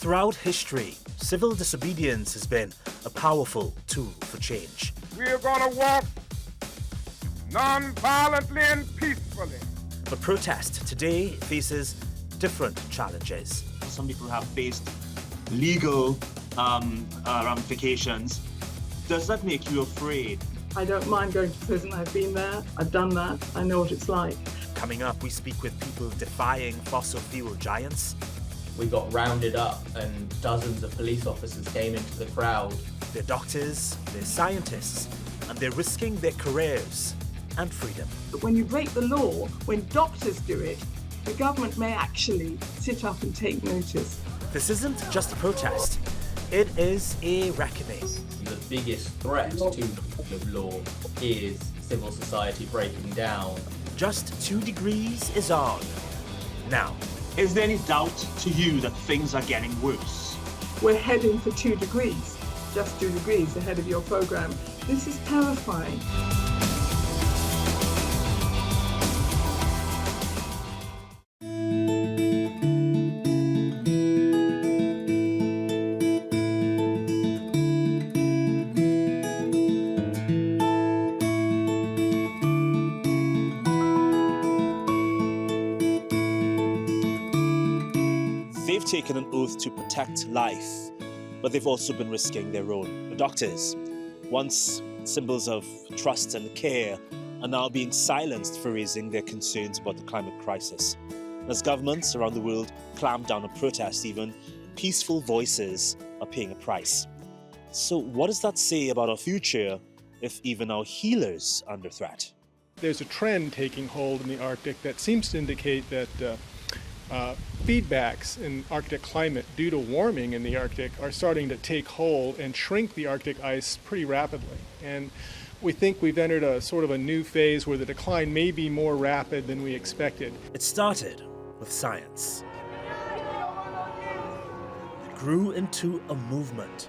Throughout history, civil disobedience has been a powerful tool for change. We are going to walk non-violently and peacefully. But protest today faces different challenges. Some people have faced legal ramifications. Does that make you afraid? I don't mind going to prison. I've been there. I've done that. I know what it's like. Coming up, we speak with people defying fossil fuel giants. We got rounded up and dozens of police officers came into the crowd. They're doctors, they're scientists, and they're risking their careers and freedom. But when you break the law, when doctors do it, the government may actually sit up and take notice. This isn't just a protest, it is a reckoning. The biggest threat to the rule of law is civil society breaking down. Just 2 degrees is on. Now, Is there any doubt to you that things are getting worse? We're heading for 2 degrees, just 2 degrees ahead of your program. This is terrifying. they've taken an oath to protect life, but they've also been risking their own. The doctors, once symbols of trust and care, are now being silenced for raising their concerns about the climate crisis. As governments around the world clamp down on protests, even peaceful voices are paying a price. So what does that say about our future if even our healers are under threat? There's a trend taking hold in the Arctic that seems to indicate that feedbacks in Arctic climate due to warming in the Arctic are starting to take hold and shrink the Arctic ice pretty rapidly. And we think we've entered a sort of a new phase where the decline may be more rapid than we expected. It started with science. It grew into a movement.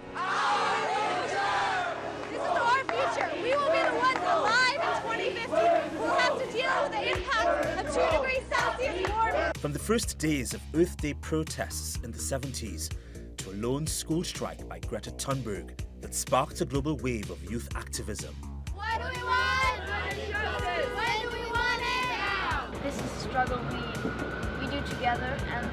This is our future. We will be the ones alive in 2050 who have to deal with the impact of 2 degrees Celsius warming. From the first days of Earth Day protests in the 70s to a lone school strike by Greta Thunberg that sparked a global wave of youth activism. What do we want? When do we want it? Now. This is a struggle we do together, and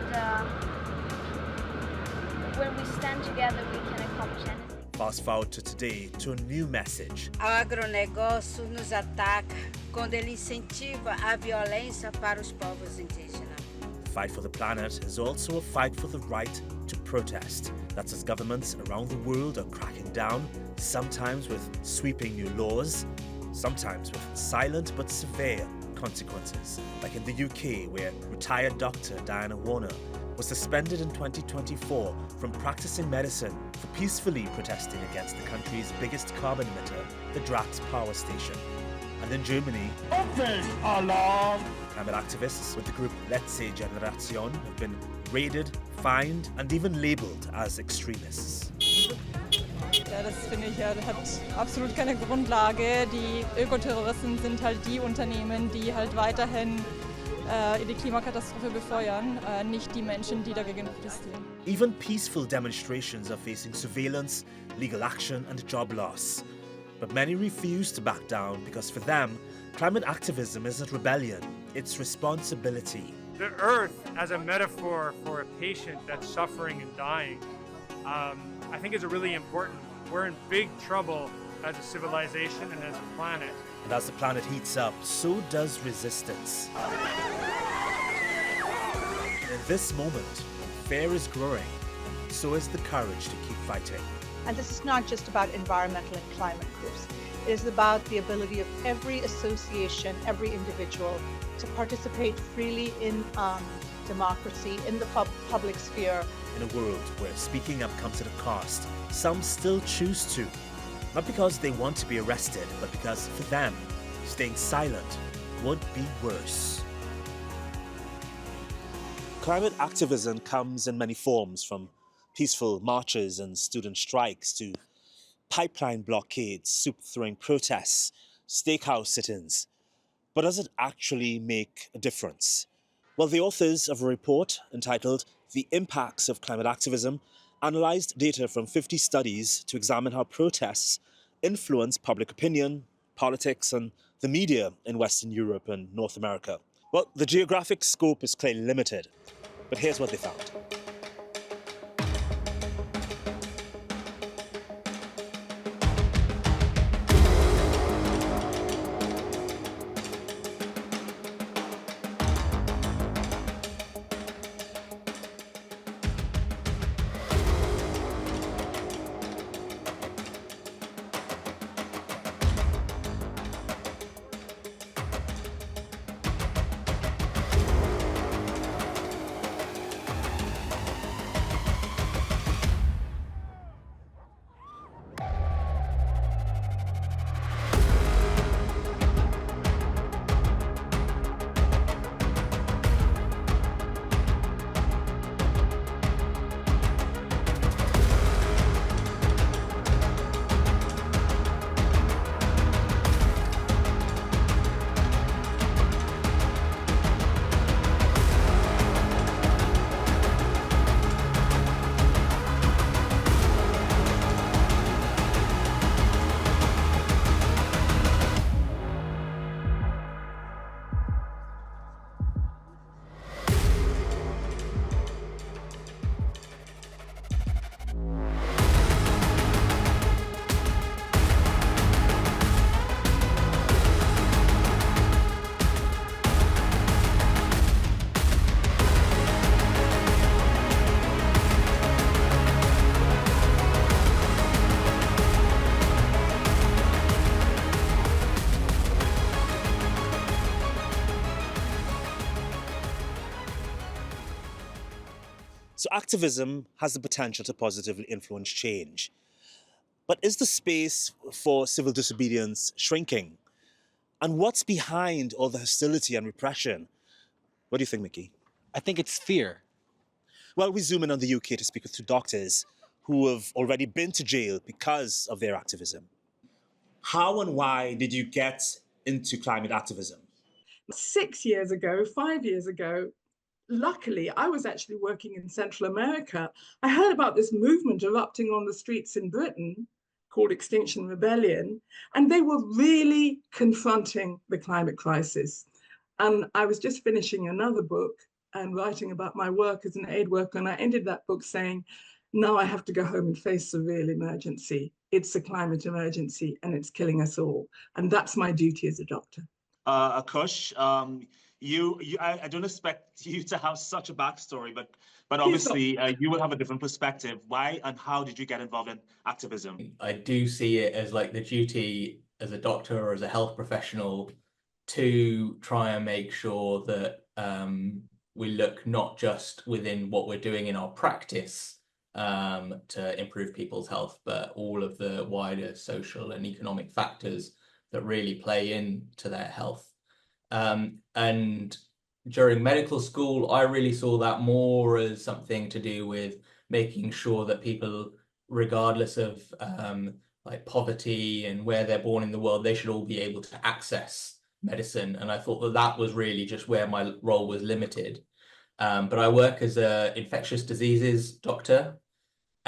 when we stand together, we can accomplish anything. Fast forward to today to a new message. O agronegócio nos ataca quando ele incentiva a violência para os povos indígenas. The fight for the planet is also a fight for the right to protest. That's as governments around the world are cracking down, sometimes with sweeping new laws, sometimes with silent but severe consequences. Like in the UK, where retired doctor Diana Warner was suspended in 2024 from practicing medicine for peacefully protesting against the country's biggest carbon emitter, the Drax power station. And in Germany, Open alarm! climate activists with the group Letzte Generation have been raided, fined and even labelled as extremists. Ja, das finde ich hat absolut keine Grundlage. Die Ökoterroristen sind halt die Unternehmen, die halt weiterhin die Klimakatastrophe befeuern, nicht die Menschen, die dagegen protestieren. Even peaceful demonstrations are facing surveillance, legal action and job loss. But many refuse to back down because for them, climate activism isn't rebellion, it's responsibility. The earth as a metaphor for a patient that's suffering and dying, I think is really important. We're in big trouble as a civilization and as a planet. And as the planet heats up, so does resistance. And in this moment, when fear is growing, so is the courage to keep fighting. And this is not just about environmental and climate groups. It is about the ability of every association, every individual to participate freely in democracy, in the public sphere. In a world where speaking up comes at a cost, some still choose to. Not because they want to be arrested, but because for them, staying silent would be worse. Climate activism comes in many forms, from peaceful marches and student strikes to pipeline blockades, soup-throwing protests, steakhouse sit-ins. But does it actually make a difference? Well, the authors of a report entitled The Impacts of Climate Activism analysed data from 50 studies to examine how protests influence public opinion, politics, and the media in Western Europe and North America. Well, the geographic scope is clearly limited, but here's what they found. So activism has the potential to positively influence change. But is the space for civil disobedience shrinking? And what's behind all the hostility and repression? What do you think, Mikail? I think it's fear. Well, we zoom in on the UK to speak with two doctors who have already been to jail because of their activism. How and why did you get into climate activism? 6 years ago, 5 years ago, luckily, I was actually working in Central America. I heard about this movement erupting on the streets in Britain called Extinction Rebellion, and they were really confronting the climate crisis. And I was just finishing another book and writing about my work as an aid worker, and I ended that book saying, now I have to go home and face the real emergency. It's a climate emergency, and it's killing us all. And that's my duty as a doctor. Kush, I don't expect you to have such a backstory, but obviously you will have a different perspective. Why and how did you get involved in activism? I do see it as like the duty as a doctor or as a health professional to try and make sure that we look not just within what we're doing in our practice to improve people's health, but all of the wider social and economic factors that really play into their health. And during medical school, I really saw that more as something to do with making sure that people, regardless of like poverty and where they're born in the world, they should all be able to access medicine. And I thought that that was really just where my role was limited. But I work as an infectious diseases doctor.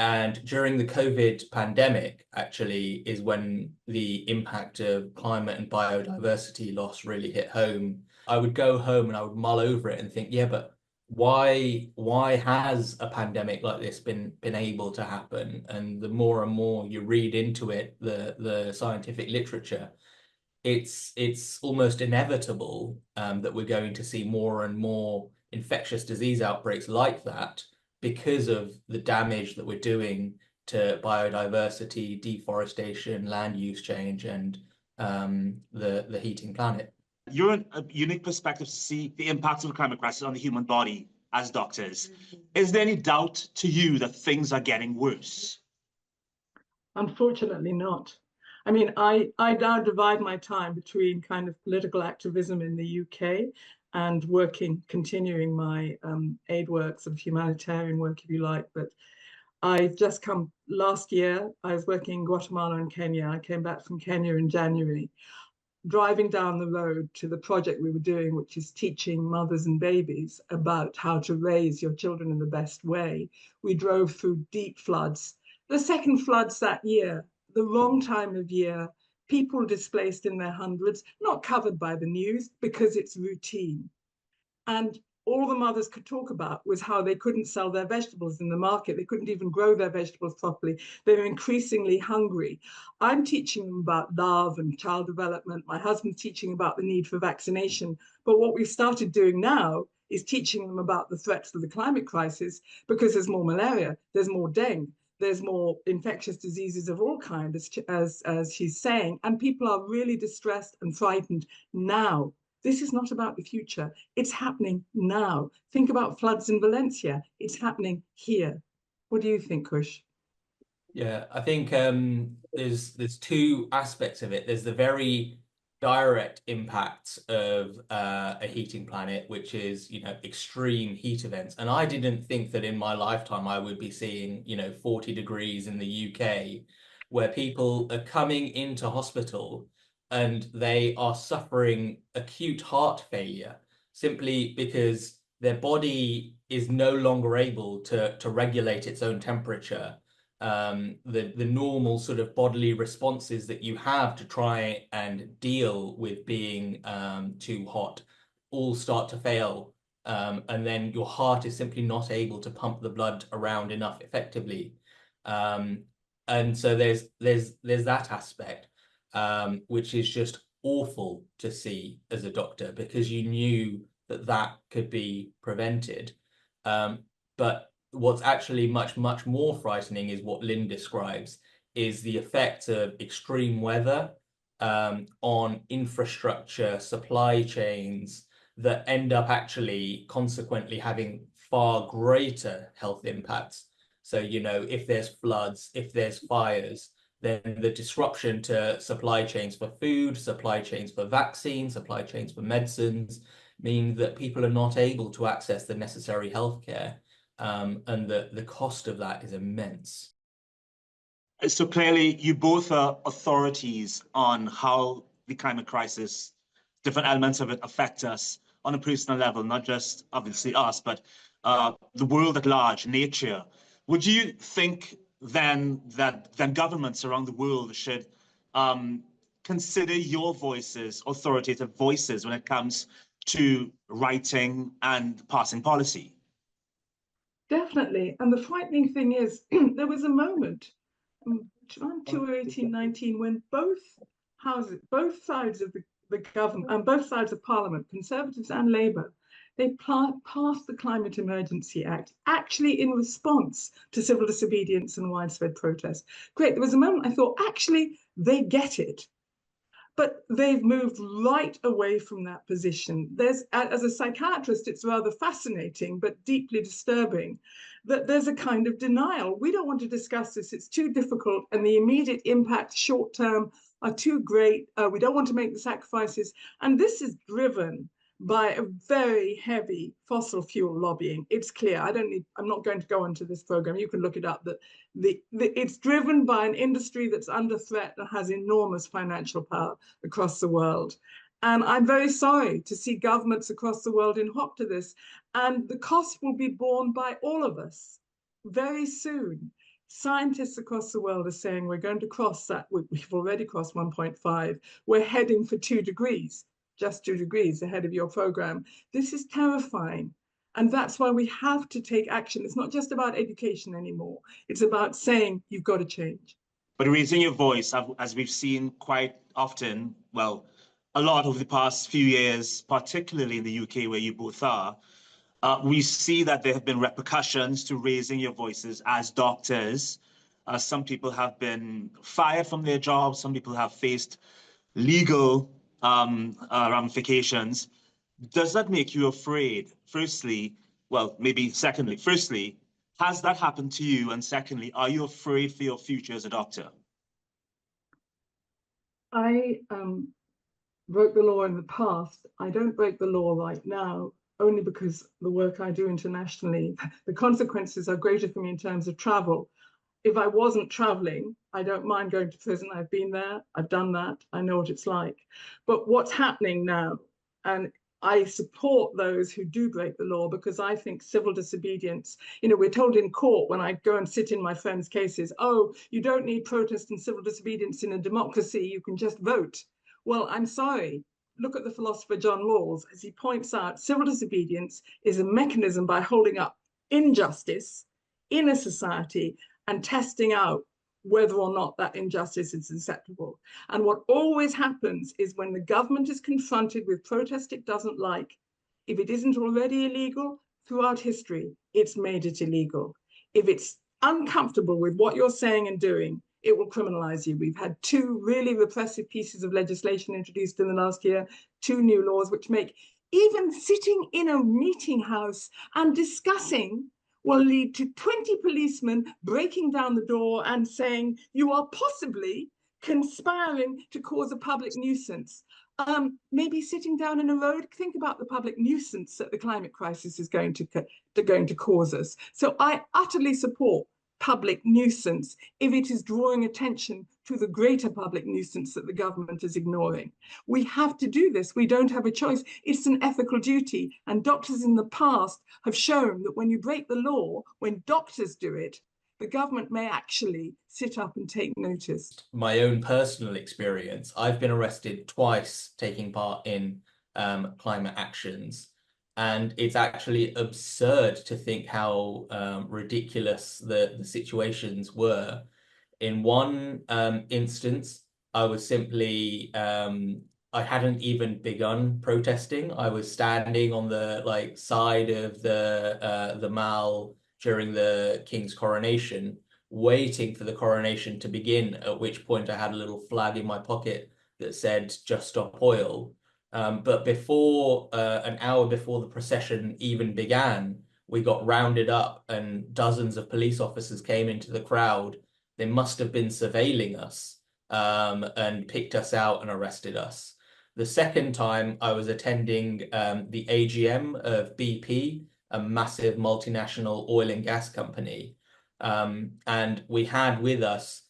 And during the COVID pandemic, actually, is when the impact of climate and biodiversity loss really hit home. I would go home and I would mull over it and think, yeah, but why has a pandemic like this been able to happen? And the more and more you read into it, the scientific literature, it's almost inevitable that we're going to see more and more infectious disease outbreaks like that, because of the damage that we're doing to biodiversity, deforestation, land use change, and the heating planet. You're in a unique perspective to see the impacts of the climate crisis on the human body as doctors. Is there any doubt to you that things are getting worse? Unfortunately not. I mean, I now divide my time between kind of political activism in the UK and continuing my aid work, sort of humanitarian work, if you like. But I've just come last year, I was working in Guatemala and Kenya. I came back from Kenya in January. driving down the road to the project we were doing, which is teaching mothers and babies about how to raise your children in the best way, we drove through deep floods. The second floods that year, the wrong time of year, people displaced in their hundreds, not covered by the news because it's routine. And all the mothers could talk about was how they couldn't sell their vegetables in the market. They couldn't even grow their vegetables properly. They were increasingly hungry. I'm teaching them about love and child development. My husband's teaching about the need for vaccination. But what we've started doing now is teaching them about the threats of the climate crisis, because there's more malaria, there's more dengue, there's more infectious diseases of all kinds, as she's saying, and people are really distressed and frightened now. This is not about the future. It's happening now. Think about floods in Valencia. It's happening here. What do you think, Kush? Yeah, I think there's two aspects of it. There's the very direct impacts of a heating planet, which is, extreme heat events. And I didn't think that in my lifetime I would be seeing, 40 degrees in the UK, where people are coming into hospital and they are suffering acute heart failure simply because their body is no longer able to regulate its own temperature. The normal sort of bodily responses that you have to try and deal with being too hot all start to fail, and then your heart is simply not able to pump the blood around enough effectively, and so there's that aspect, which is just awful to see as a doctor, because you knew that could be prevented, but what's actually much more frightening is what Lynne describes, is the effect of extreme weather on infrastructure, supply chains, that end up actually consequently having far greater health impacts. So, if there's floods, if there's fires, then the disruption to supply chains for food, supply chains for vaccines, supply chains for medicines, mean that people are not able to access the necessary healthcare. And the cost of that is immense. So clearly, you both are authorities on how the climate crisis, different elements of it, affect us on a personal level, not just obviously us, but the world at large, nature. Would you think then that governments around the world should consider your voices, authoritative voices, when it comes to writing and passing policy? Definitely. And the frightening thing is, there was a moment around 2018-19 when both sides of the government and both sides of Parliament, Conservatives and Labour, they passed the Climate Emergency Act, actually in response to civil disobedience and widespread protest. Great. There was a moment I thought, actually, they get it. But they've moved right away from that position. As a psychiatrist, it's rather fascinating, but deeply disturbing, that there's a kind of denial. We don't want to discuss this. It's too difficult. And the immediate impacts short term are too great. We don't want to make the sacrifices. And this is driven by a very heavy fossil fuel lobbying. It's clear. I'm not going to go into this program. You can look it up. That it's driven by an industry that's under threat and has enormous financial power across the world. And I'm very sorry to see governments across the world in hock to this. And the cost will be borne by all of us very soon. Scientists across the world are saying we're going to cross that. We've already crossed 1.5. We're heading for 2 degrees. Just 2 degrees ahead of your program. This is terrifying. And that's why we have to take action. It's not just about education anymore. It's about saying you've got to change. But raising your voice, as we've seen quite often, well, a lot over the past few years, particularly in the UK where you both are, we see that there have been repercussions to raising your voices as doctors. Some people have been fired from their jobs. Some people have faced legal ramifications. Does that make you afraid? Firstly, has that happened to you? And secondly, are you afraid for your future as a doctor? I broke the law in the past. I don't break the law right now, only because the work I do internationally, the consequences are greater for me in terms of travel. if I wasn't traveling, I don't mind going to prison. I've been there, I've done that, I know what it's like. But what's happening now, and I support those who do break the law, because I think civil disobedience, we're told in court when I go and sit in my friends' cases, oh, you don't need protest and civil disobedience in a democracy, you can just vote. Well, I'm sorry. Look at the philosopher John Rawls. As he points out, civil disobedience is a mechanism by holding up injustice in a society and testing out whether or not that injustice is acceptable. And what always happens is when the government is confronted with protest it doesn't like, if it isn't already illegal, throughout history, it's made it illegal. If it's uncomfortable with what you're saying and doing, it will criminalize you. We've had 2 really repressive pieces of legislation introduced in the last year, 2 new laws, which make even sitting in a meeting house and discussing will lead to 20 policemen breaking down the door and saying, you are possibly conspiring to cause a public nuisance. Maybe sitting down in a road, think about the public nuisance that the climate crisis is going to cause us. So I utterly support public nuisance if it is drawing attention to the greater public nuisance that the government is ignoring. We have to do this. We don't have a choice. It's an ethical duty. And doctors in the past have shown that when you break the law, when doctors do it, the government may actually sit up and take notice. My own personal experience, I've been arrested twice taking part in climate actions. And it's actually absurd to think how ridiculous the situations were. In one instance, I was simply, I hadn't even begun protesting. I was standing on the side of the Mall during the King's coronation, waiting for the coronation to begin, at which point I had a little flag in my pocket that said, "Just Stop Oil." But before, an hour before the procession even began, we got rounded up and dozens of police officers came into the crowd. They must have been surveilling us and picked us out and arrested us. The second time I was attending the AGM of BP, a massive multinational oil and gas company. And we had with us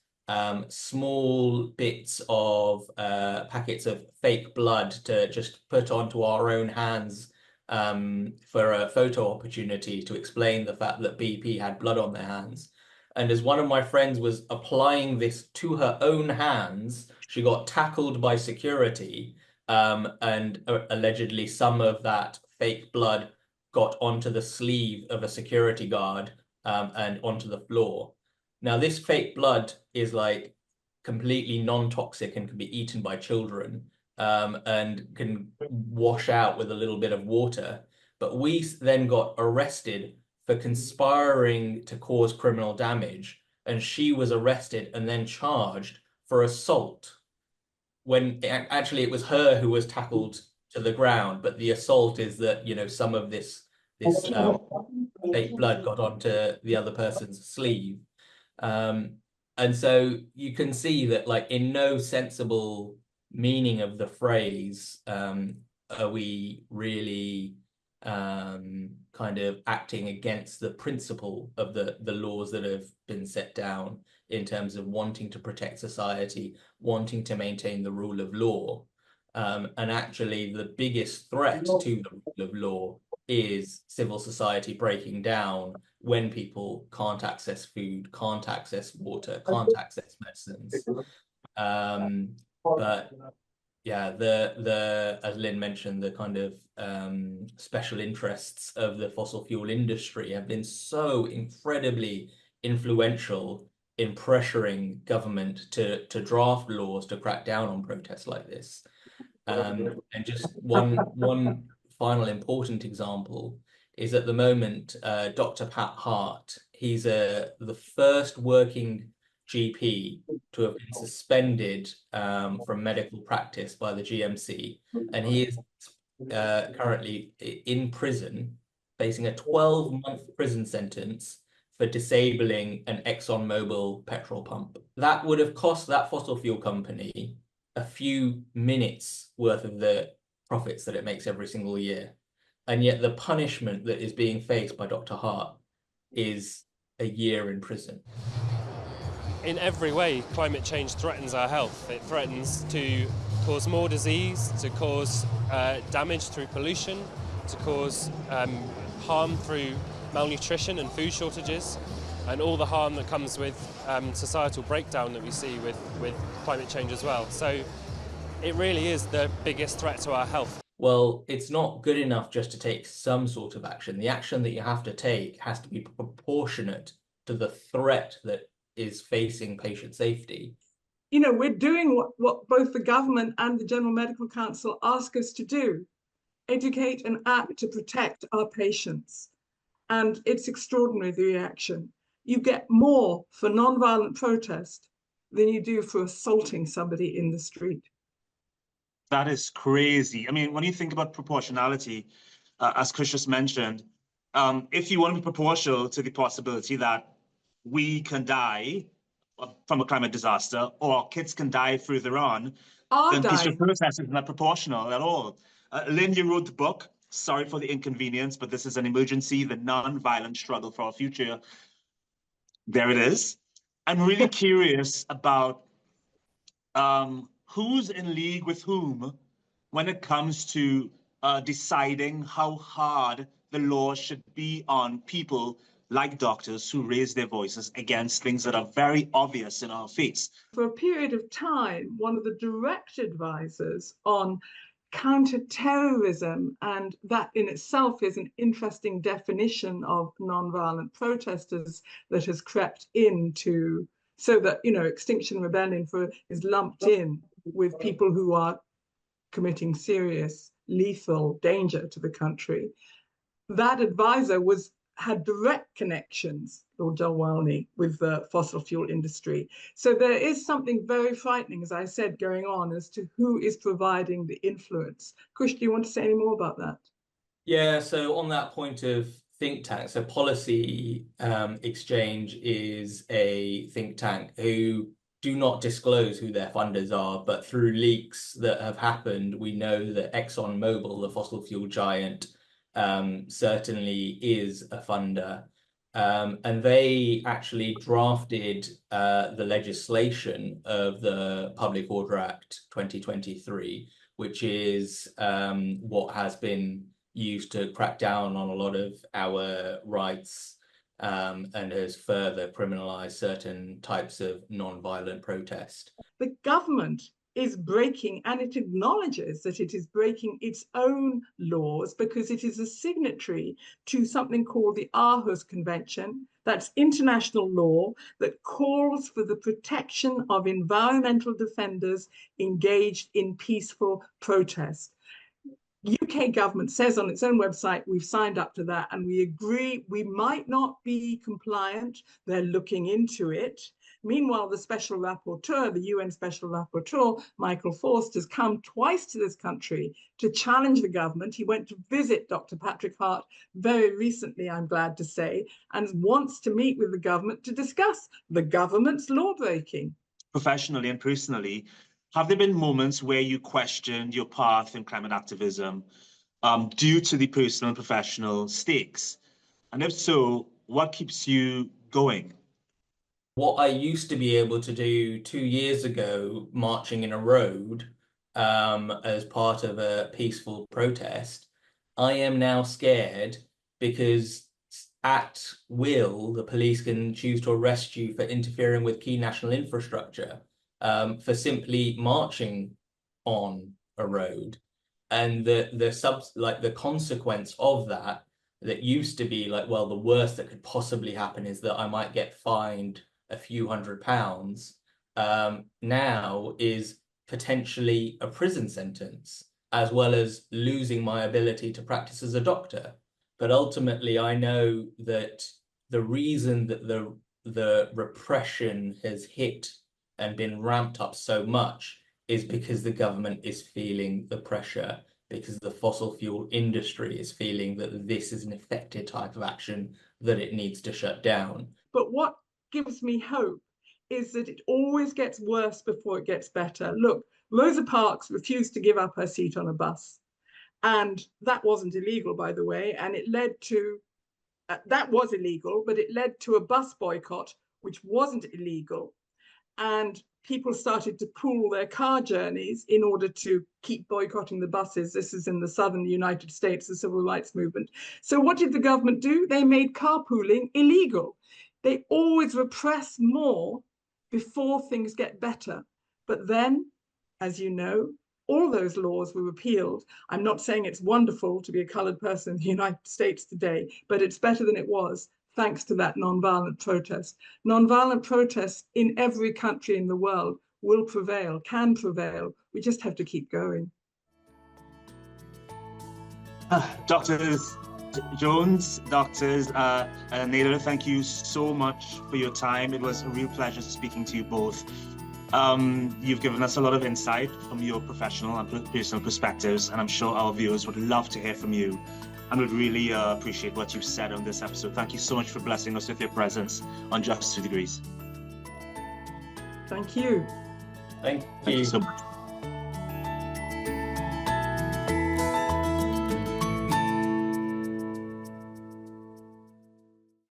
small bits of packets of fake blood to just put onto our own hands for a photo opportunity to explain the fact that BP had blood on their hands. And as one of my friends was applying this to her own hands, she got tackled by security, and allegedly some of that fake blood got onto the sleeve of a security guard and onto the floor. Now, this fake blood is completely non-toxic and can be eaten by children and can wash out with a little bit of water. But we then got arrested for conspiring to cause criminal damage, and she was arrested and then charged for assault, when actually it was her who was tackled to the ground. But the assault is that, some of this fake blood got onto the other person's sleeve. And so you can see that, in no sensible meaning of the phrase, are we really kind of acting against the principle of the laws that have been set down in terms of wanting to protect society, wanting to maintain the rule of law. And actually the biggest threat to the rule of law is civil society breaking down when people can't access food, can't access water, can't access medicines. But yeah, as Lynne mentioned, the kind of special interests of the fossil fuel industry have been so incredibly influential in pressuring government to draft laws to crack down on protests like this. And just one final important example is, at the moment, Dr. Pat Hart, he's the first working GP to have been suspended from medical practice by the GMC, and he is currently in prison, facing a 12-month prison sentence for disabling an ExxonMobil petrol pump. That would have cost that fossil fuel company a few minutes worth of the profits that it makes every single year. And yet the punishment that is being faced by Dr. Hart is a year in prison. in every way, climate change threatens our health. It threatens to cause more disease, to cause damage through pollution, to cause harm through malnutrition and food shortages, and all the harm that comes with societal breakdown that we see with climate change as well. So it really is the biggest threat to our health. Well, it's not good enough just to take some sort of action. The action that you have to take has to be proportionate to the threat that is facing patient safety. You know, we're doing what both the government and the General Medical Council ask us to do: educate and act to protect our patients. And it's extraordinary, the reaction. You get more for non-violent protest than you do for assaulting somebody in the street. That is crazy. I mean, when you think about proportionality, as Kush just mentioned, if you want to be proportional to the possibility that we can die from a climate disaster, or kids can die further on, then peaceful protest is not proportional at all. Lynne, you wrote the book, Sorry for the Inconvenience, but This is an Emergency, the Non-Violent Struggle for Our Future. There it is. I'm really curious about who's in league with whom when it comes to deciding how hard the law should be on people like doctors who raise their voices against things that are very obvious in our face. For a period of time, one of the direct advisors on counter-terrorism, and that in itself is an interesting definition of non-violent protesters that has crept into, so that, you know, Extinction Rebellion is lumped in with people who are committing serious, lethal danger to the country. That advisor had direct connections, Lord Jalwani, with the fossil fuel industry. So there is something very frightening, as I said, going on as to who is providing the influence. Kush, do you want to say any more about that? Yeah, so on that point of think tank, so Policy Exchange is a think tank who do not disclose who their funders are, but through leaks that have happened, we know that ExxonMobil, the fossil fuel giant, certainly is a funder. And they actually drafted the legislation of the Public Order Act 2023, which is what has been used to crack down on a lot of our rights and has further criminalized certain types of non-violent protest. The government is breaking, and it acknowledges that it is breaking its own laws because it is a signatory to something called the Aarhus Convention. That's international law that calls for the protection of environmental defenders engaged in peaceful protest. UK government says on its own website, we've signed up to that, and we agree we might not be compliant. They're looking into it. Meanwhile, the special rapporteur, the UN special rapporteur, Mikail, has come twice to this country to challenge the government. He went to visit Dr. Patrick Hart very recently, I'm glad to say, and wants to meet with the government to discuss the government's law breaking. Professionally and personally, have there been moments where you questioned your path in climate activism due to the personal and professional stakes? And if so, what keeps you going? What I used to be able to do 2 years ago, marching in a road as part of a peaceful protest, I am now scared because at will, the police can choose to arrest you for interfering with key national infrastructure, for simply marching on a road. And the consequence of that used to be like, well, the worst that could possibly happen is that I might get fined a few £100, now is potentially a prison sentence, as well as losing my ability to practice as a doctor. But ultimately, I know that the reason that the repression has hit and been ramped up so much is because the government is feeling the pressure, because the fossil fuel industry is feeling that this is an effective type of action that it needs to shut down. But what gives me hope is that it always gets worse before it gets better. Look, Rosa Parks refused to give up her seat on a bus. And that wasn't illegal, by the way. And it led to, that was illegal, but it led to a bus boycott, which wasn't illegal. and people started to pool their car journeys in order to keep boycotting the buses. This is in the southern United States, the civil rights movement. So what did the government do? They made carpooling illegal. They always repress more before things get better. But then, as you know, all those laws were repealed. I'm not saying it's wonderful to be a colored person in the United States today, but it's better than it was, thanks to that nonviolent protest. Nonviolent protests in every country in the world will prevail, can prevail. We just have to keep going. Doctors Jones, Doctors Nader, thank you so much for your time. It was a real pleasure speaking to you both. You've given us a lot of insight from your professional and personal perspectives, and I'm sure our viewers would love to hear from you and would really appreciate what you've said on this episode. Thank you so much for blessing us with your presence on Just 2 Degrees. Thank you. Thank you. Thank you so much.